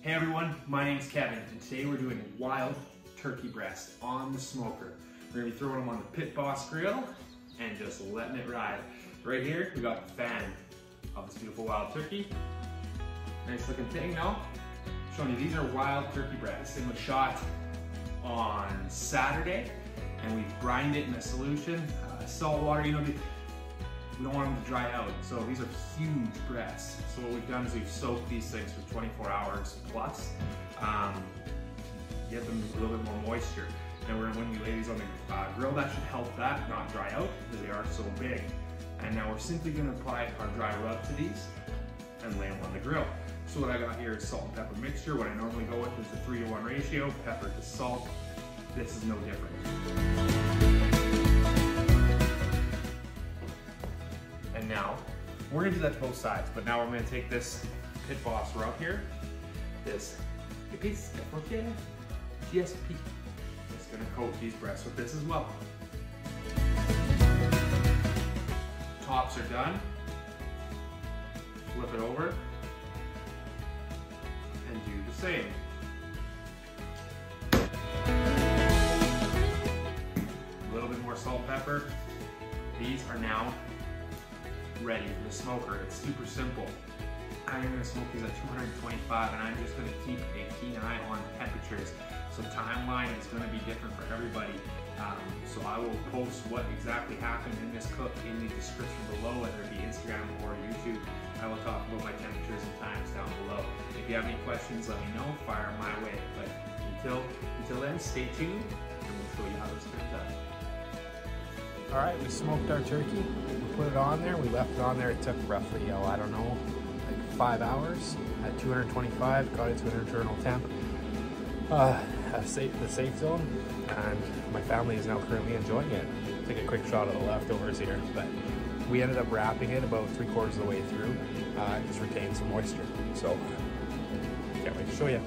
Hey everyone, my name's Kevin, and today we're doing wild turkey breast on the smoker. We're gonna be throwing them on the Pit Boss grill and just letting it ride. Right here, we got the fan of this beautiful wild turkey. Nice looking thing, no? Showing you, these are wild turkey breasts. They were shot on Saturday, and we brined it in a solution, saltwater. You know, we don't want them to dry out, so these are huge breasts. So what we've done is we've soaked these things for 24 hours plus, get them a little bit more moisture. And when we lay these on the grill, that should help that not dry out because they are so big. And now we're simply going to apply our dry rub to these and lay them on the grill. So what I got here is salt and pepper mixture. What I normally go with is a 3-to-1 ratio, pepper to salt. This is no different. And now, we're gonna do that to both sides, but now we're gonna take this Pit Boss rub here, this GSP. It's gonna coat these breasts with this as well. Tops are done. Flip it over and do the same. A little bit more salt and pepper. These are now ready for the smoker. It's super simple. I'm gonna smoke these at 225, and I'm just gonna keep a keen eye on temperatures. So timeline is gonna be different for everybody. So I will post what exactly happened in this cook in the description below, whether it be Instagram or YouTube. I will talk about my temperatures and times down below. If you have any questions, let me know, fire them my way. But until then, stay tuned, and we'll show you how this turns out. All right, we smoked our turkey, we put it on there, we left it on there. It took roughly, I don't know, like 5 hours at 225, got it to an internal temp, the safe zone, and my family is now currently enjoying it. Take a quick shot of the leftovers here, but we ended up wrapping it about 3/4 of the way through, just retained some moisture. So, can't wait to show you.